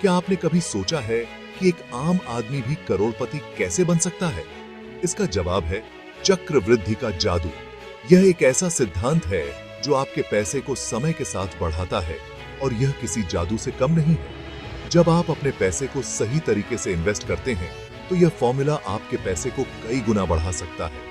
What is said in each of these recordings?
क्या आपने कभी सोचा है कि एक आम आदमी भी करोड़पति कैसे बन सकता है? इसका जवाब है चक्रवृद्धि का जादू। यह एक ऐसा सिद्धांत है जो आपके पैसे को समय के साथ बढ़ाता है और यह किसी जादू से कम नहीं है। जब आप अपने पैसे को सही तरीके से इन्वेस्ट करते हैं तो यह फॉर्मूला आपके पैसे को कई गुना बढ़ा सकता है।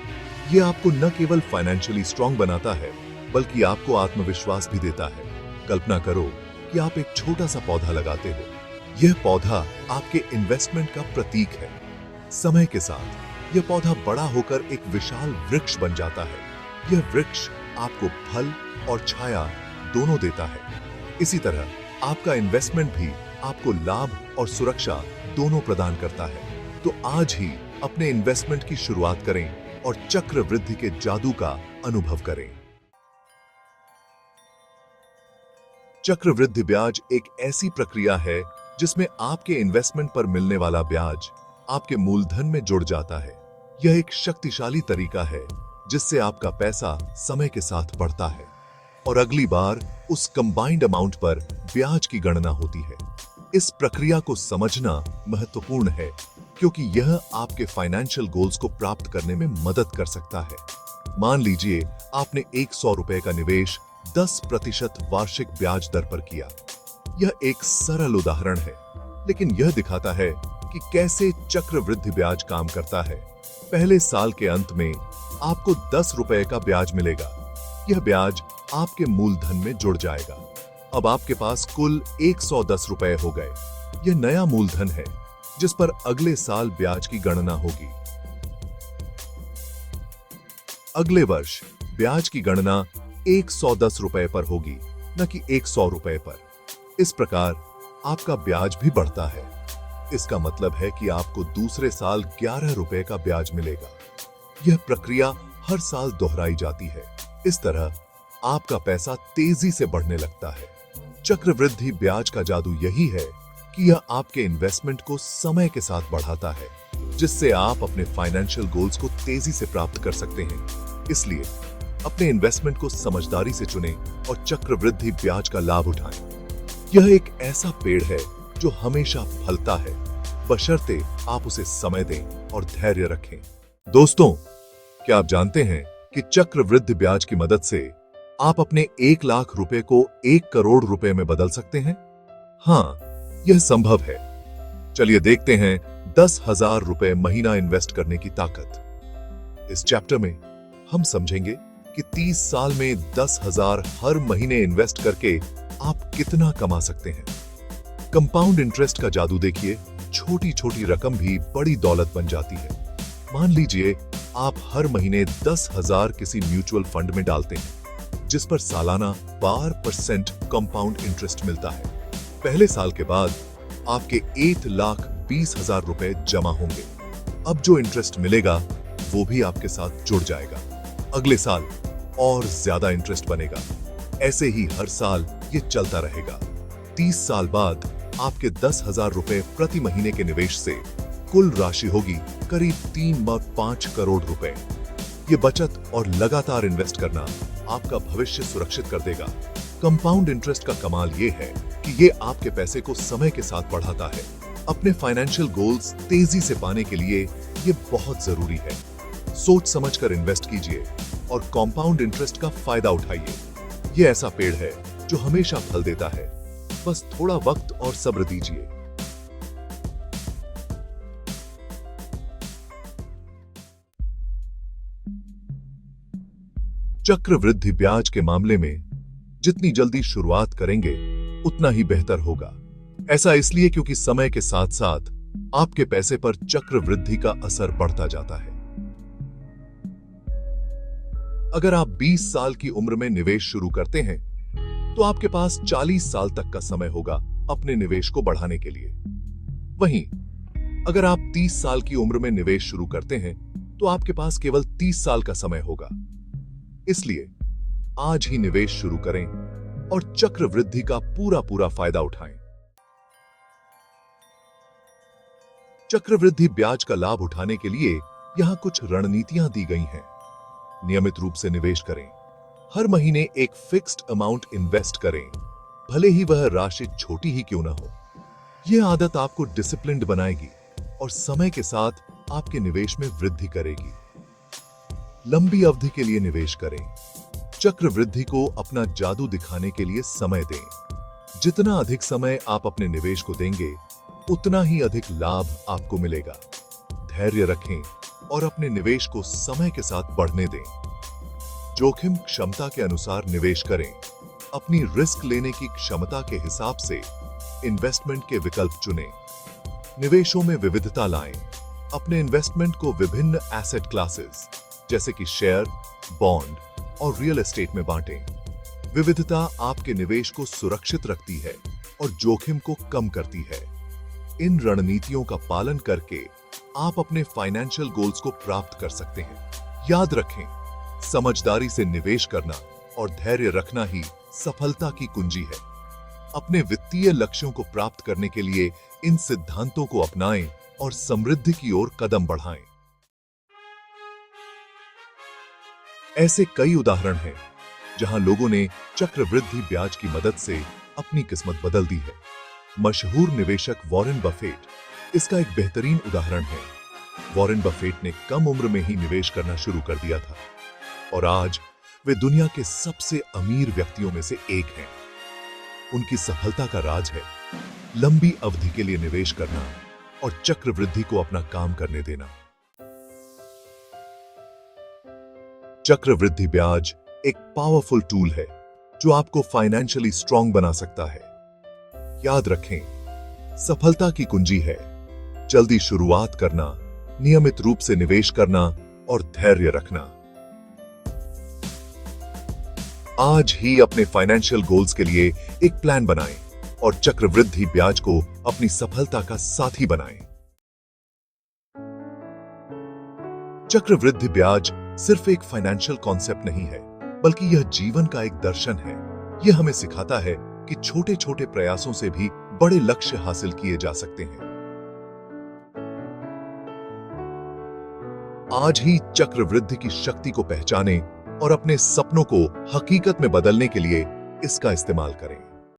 यह आपको न केवल फाइनेंशियली स्ट्रांग बनाता है बल्कि आपको आत्मविश्वास भी देता है। कल्पना करो कि आप एक छोटा सा पौधा लगाते हो। यह पौधा आपके इन्वेस्टमेंट का प्रतीक है। समय के साथ यह पौधा बड़ा होकर एक विशाल वृक्ष बन जाता है। यह वृक्ष आपको फल और छाया दोनों देता है। इसी तरह आपका इन्वेस्टमेंट भी आपको लाभ और सुरक्षा दोनों प्रदान करता है। तो आज ही अपने इन्वेस्टमेंट की शुरुआत करें और चक्रवृद्धि के जादू का अनुभव करें। चक्रवृद्धि ब्याज एक ऐसी प्रक्रिया है जिसमें आपके इन्वेस्टमेंट पर मिलने वाला ब्याज आपके मूलधन में जुड़ जाता है। यह एक शक्तिशाली तरीका है जिससे आपका पैसा समय के साथ बढ़ता है और अगली बार उस कंबाइंड अमाउंट पर ब्याज की गणना होती है। इस प्रक्रिया को समझना महत्वपूर्ण है क्योंकि यह आपके फाइनेंशियल गोल्स को प्राप्त करने में मदद कर सकता है। मान लीजिए आपने 100 रुपए का निवेश 10% वार्षिक ब्याज दर पर किया। यह एक सरल उदाहरण है, लेकिन यह दिखाता है कि कैसे चक्रवृद्धि ब्याज काम करता है। पहले साल के अंत में आपको 10 रुपए का ब्याज मिलेगा। यह ब्याज आपके मूलधन में जुड़ जाएगा। अब आपके पास कुल 110 रुपए हो गए। यह नया मूलधन है जिस पर अगले साल ब्याज की गणना होगी। अगले वर्ष ब्याज की गणना 110 रुपए पर होगी, न कि 100 रुपए पर। इस प्रकार आपका ब्याज भी बढ़ता है। इसका मतलब है कि आपको दूसरे साल 11 रुपए का ब्याज मिलेगा। यह प्रक्रिया हर साल दोहराई जाती है। इस तरह आपका पैसा तेजी से बढ़ने लगता है। चक्रवृद्धि ब्याज का जादू यही है कि यह आपके इन्वेस्टमेंट को समय के साथ बढ़ाता है, जिससे आप अपने फाइनेंशियल गोल्स को तेजी से प्राप्त कर सकते हैं। इसलिए अपने इन्वेस्टमेंट को समझदारी से चुनें और चक्रवृद्धि ब्याज का लाभ उठाएं। यह एक ऐसा पेड़ है जो हमेशा फलता है, बशर्ते आप उसे समय दें और धैर्य रखें। दोस्तों, क्या आप जानते हैं कि चक्रवृद्धि ब्याज की मदद से आप अपने 1 लाख रुपए को 1 करोड़ रुपए में बदल सकते हैं? हाँ, यह संभव है। चलिए देखते हैं 10,000 रुपए महीना इन्वेस्ट करने की ताकत। इस चैप्टर में हम समझेंगे कि 30 साल में 10,000 हर महीने इन्वेस्ट करके आप कितना कमा सकते हैं। कंपाउंड इंटरेस्ट का जादू देखिए, छोटी छोटी रकम भी बड़ी दौलत बन जाती है। मान लीजिए आप हर महीने 10,000 किसी म्यूचुअल फंड में डालते हैं, जिस पर सालाना 12% कंपाउंड इंटरेस्ट मिलता है। पहले साल के बाद आपके 1,20,000 रुपए जमा होंगे। अब जो इंटरेस्ट मिलेगा वो भी आपके साथ जुड़ जाएगा। अगले साल और ज्यादा इंटरेस्ट बनेगा। ऐसे ही हर साल ये चलता रहेगा। 30 साल बाद आपके 10,000 रुपए प्रति महीने के निवेश से कुल राशि होगी करीब 3.5 करोड़ रुपए। ये बचत और लगातार इन्वेस्ट करना आपका भविष्य सुरक्षित कर देगा। कंपाउंड इंटरेस्ट का कमाल ये है कि ये आपके पैसे को समय के साथ बढ़ाता है। अपने फाइनेंशियल गोल्स तेजी से पाने के लिए ये बहुत जरूरी है। सोच समझकर इन्वेस्ट कीजिए और कंपाउंड इंटरेस्ट का फायदा उठाइए। ये ऐसा पेड़ है जो हमेशा फल देता है। बस थोड़ा वक्त और सब्र दीजिए। चक्रवृद्धि ब्याज के मामले में जितनी जल्दी शुरुआत करेंगे उतना ही बेहतर होगा। ऐसा इसलिए क्योंकि समय के साथ साथ आपके पैसे पर चक्रवृद्धि का असर बढ़ता जाता है। अगर आप 20 साल की उम्र में निवेश शुरू करते हैं तो आपके पास 40 साल तक का समय होगा अपने निवेश को बढ़ाने के लिए। वहीं अगर आप 30 साल की उम्र में निवेश शुरू करते हैं तो आपके पास केवल 30 साल का समय होगा। इसलिए आज ही निवेश शुरू करें और चक्रवृद्धि का पूरा फायदा उठाएं। चक्रवृद्धि ब्याज का लाभ उठाने के लिए यहां कुछ रणनीतियां दी गई हैं। नियमित रूप से निवेश करें। हर महीने एक फिक्स्ड अमाउंट इन्वेस्ट करें, भले ही वह राशि छोटी ही क्यों ना हो। यह आदत आपको डिसिप्लिन्ड बनाएगी और समय के साथ आपके निवेश में वृद्धि करेगी। लंबी अवधि के लिए निवेश करें। चक्रवृद्धि को अपना जादू दिखाने के लिए समय दें। जितना अधिक समय आप अपने निवेश को देंगे, उतना ही अधिक लाभ आपको मिलेगा। धैर्य रखें और अपने निवेश को समय के साथ बढ़ने दें। जोखिम क्षमता के अनुसार निवेश करें। अपनी रिस्क लेने की क्षमता के हिसाब से इन्वेस्टमेंट के विकल्प चुनें। निवेशों में विविधता लाएं। अपने इन्वेस्टमेंट को विभिन्न एसेट क्लासेस जैसे कि शेयर, बॉन्ड और रियल एस्टेट में बांटें। विविधता आपके निवेश को सुरक्षित रखती है और जोखिम को कम करती है। इन रणनीतियों का पालन करके आप अपने फाइनेंशियल गोल्स को प्राप्त कर सकते हैं। याद रखें, समझदारी से निवेश करना और धैर्य रखना ही सफलता की कुंजी है। अपने वित्तीय लक्ष्यों को प्राप्त करने के लिए इन सिद्धांतों को अपनाएं और समृद्धि की ओर कदम बढ़ाएं। ऐसे कई उदाहरण हैं जहां लोगों ने चक्रवृद्धि ब्याज की मदद से अपनी किस्मत बदल दी है। मशहूर निवेशक वॉरेन बफेट इसका एक बेहतरीन उदाहरण है। वॉरेन बफेट ने कम उम्र में ही निवेश करना शुरू कर दिया था और आज वे दुनिया के सबसे अमीर व्यक्तियों में से एक हैं। उनकी सफलता का राज है लंबी अवधि के लिए निवेश करना और चक्रवृद्धि को अपना काम करने देना। चक्रवृद्धि ब्याज एक पावरफुल टूल है जो आपको फाइनेंशियली स्ट्रांग बना सकता है। याद रखें, सफलता की कुंजी है जल्दी शुरुआत करना, नियमित रूप से निवेश करना और धैर्य रखना। आज ही अपने फाइनेंशियल गोल्स के लिए एक प्लान बनाएं और चक्रवृद्धि ब्याज को अपनी सफलता का साथी बनाएं। चक्रवृद्धि ब्याज सिर्फ एक फाइनेंशियल कॉन्सेप्ट नहीं है, बल्कि यह जीवन का एक दर्शन है। यह हमें सिखाता है कि छोटे छोटे प्रयासों से भी बड़े लक्ष्य हासिल किए जा सकते हैं। आज ही चक्रवृद्धि की शक्ति को पहचानें और अपने सपनों को हकीकत में बदलने के लिए इसका इस्तेमाल करें।